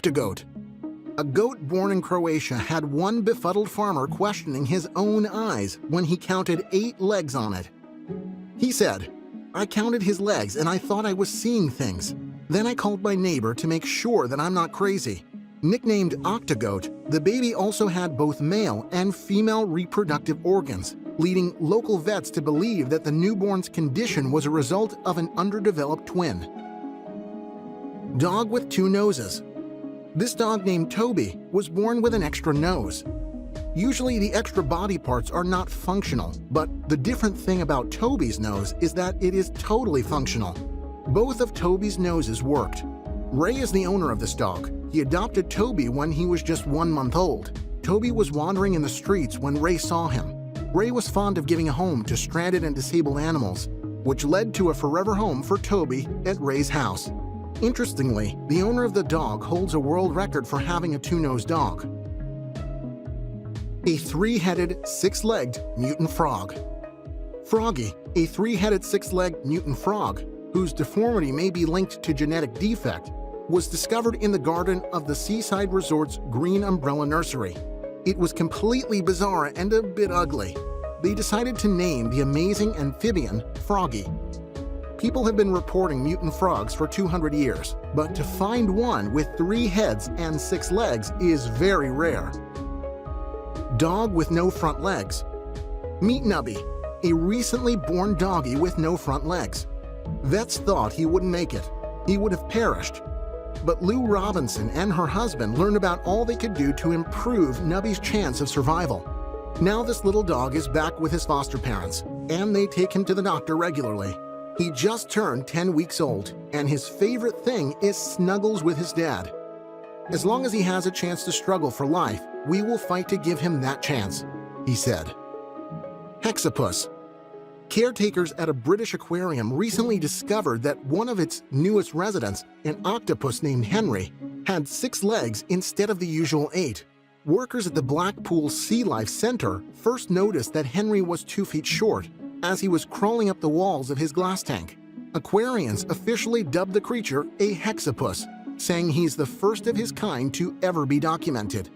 Octogoat. A goat born in Croatia had one befuddled farmer questioning his own eyes when he counted 8 legs on it. He said, "I counted his legs and I thought I was seeing things. Then I called my neighbor to make sure that I'm not crazy." Nicknamed Octogoat, the baby also had both male and female reproductive organs, leading local vets to believe that the newborn's condition was a result of an underdeveloped twin. Dog with 2 noses. This dog named Toby was born with an extra nose. Usually the extra body parts are not functional, but the different thing about Toby's nose is that it is totally functional. Both of Toby's noses worked. Ray is the owner of this dog. He adopted Toby when he was just 1 month old. Toby was wandering in the streets when Ray saw him. Ray was fond of giving a home to stranded and disabled animals, which led to a forever home for Toby at Ray's house. Interestingly, the owner of the dog holds a world record for having a 2-nosed dog. A 3-headed, 6-legged mutant frog. Froggy, a 3-headed, 6-legged mutant frog, whose deformity may be linked to genetic defect, was discovered in the garden of the seaside resort's Green Umbrella Nursery. It was completely bizarre and a bit ugly. They decided to name the amazing amphibian Froggy. People have been reporting mutant frogs for 200 years, but to find one with 3 heads and 6 legs is very rare. Dog with no front legs. Meet Nubby, a recently born doggy with no front legs. Vets thought he wouldn't make it. He would have perished. But Lou Robinson and her husband learned about all they could do to improve Nubby's chance of survival. Now this little dog is back with his foster parents, and they take him to the doctor regularly. He just turned 10 weeks old, and his favorite thing is snuggles with his dad. "As long as he has a chance to struggle for life, we will fight to give him that chance," he said. Hexapus. Caretakers at a British aquarium recently discovered that one of its newest residents, an octopus named Henry, had 6 legs instead of the usual 8. Workers at the Blackpool Sea Life Center first noticed that Henry was 2 feet short as he was crawling up the walls of his glass tank. Aquarians officially dubbed the creature a hexapus, saying he's the first of his kind to ever be documented.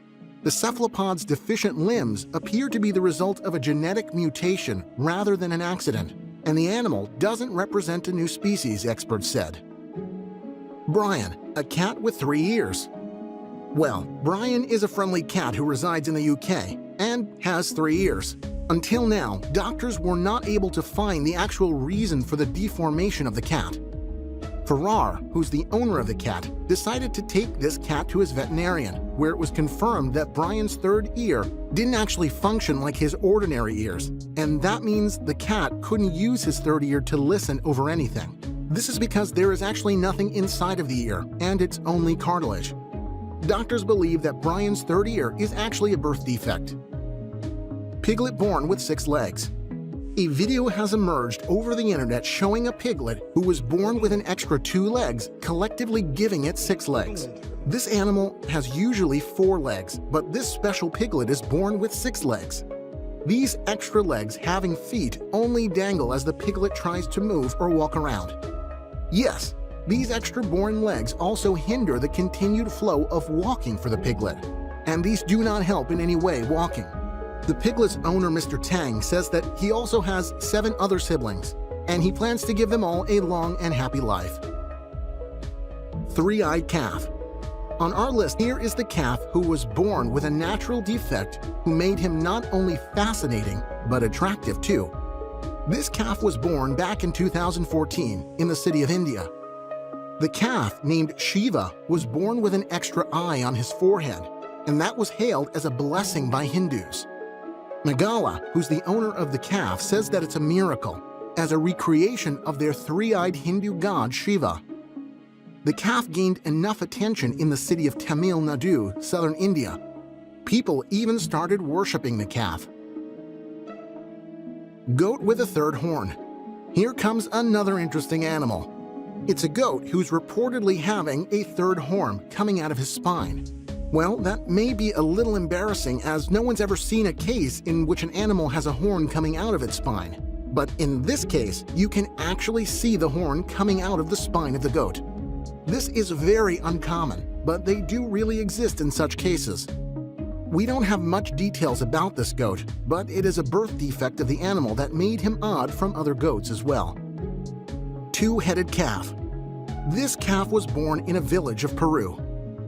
The cephalopod's deficient limbs appear to be the result of a genetic mutation rather than an accident, and the animal doesn't represent a new species, experts said. Brian, a cat with 3 ears. Well, Brian is a friendly cat who resides in the UK and has 3 ears. Until now, doctors were not able to find the actual reason for the deformation of the cat. Farrar, who's the owner of the cat, decided to take this cat to his veterinarian, where it was confirmed that Brian's 3rd ear didn't actually function like his ordinary ears, and that means the cat couldn't use his 3rd ear to listen over anything. This is because there is actually nothing inside of the ear, and it's only cartilage. Doctors believe that Brian's 3rd ear is actually a birth defect. Piglet born with 6 legs. A video has emerged over the internet showing a piglet who was born with an extra 2 legs, collectively giving it 6 legs. This animal has usually 4 legs, but this special piglet is born with 6 legs. These extra legs, having feet, only dangle as the piglet tries to move or walk around. Yes, these extra born legs also hinder the continued flow of walking for the piglet, and these do not help in any way walking. The piglet's owner, Mr. Tang, says that he also has 7 other siblings, and he plans to give them all a long and happy life. 3-eyed calf. On our list here is the calf who was born with a natural defect who made him not only fascinating, but attractive too. This calf was born back in 2014 in the city of India. The calf, named Shiva, was born with an extra eye on his forehead, and that was hailed as a blessing by Hindus. Meghala, who's the owner of the calf, says that it's a miracle, as a recreation of their 3-eyed Hindu god Shiva. The calf gained enough attention in the city of Tamil Nadu, southern India. People even started worshipping the calf. Goat with a 3rd horn. Here comes another interesting animal. It's a goat who's reportedly having a 3rd horn coming out of his spine. Well, that may be a little embarrassing, as no one's ever seen a case in which an animal has a horn coming out of its spine. But in this case, you can actually see the horn coming out of the spine of the goat. This is very uncommon. but they do really exist in such cases. We don't have much details about this goat, but it is a birth defect of the animal that made him odd from other goats as well. Two-headed calf. This calf was born in a village of Peru.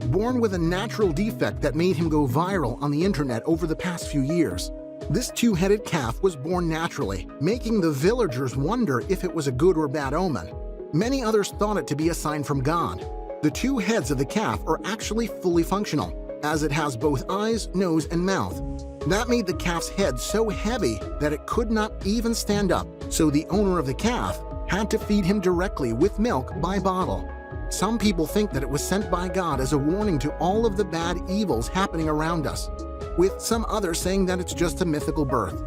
Born with a natural defect that made him go viral on the internet over the past few years. This two-headed calf was born naturally, making the villagers wonder if it was a good or bad omen. Many others thought it to be a sign from God. The two heads of the calf are actually fully functional, as it has both eyes, nose, and mouth. That made the calf's head so heavy that it could not even stand up, so the owner of the calf had to feed him directly with milk by bottle. Some people think that it was sent by God as a warning to all of the bad evils happening around us, with some others saying that it's just a mythical birth.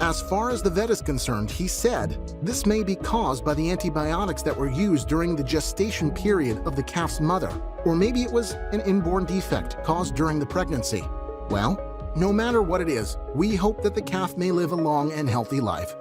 As far as the vet is concerned, he said this may be caused by the antibiotics that were used during the gestation period of the calf's mother, or maybe it was an inborn defect caused during the pregnancy. Well, no matter what it is, we hope that the calf may live a long and healthy life.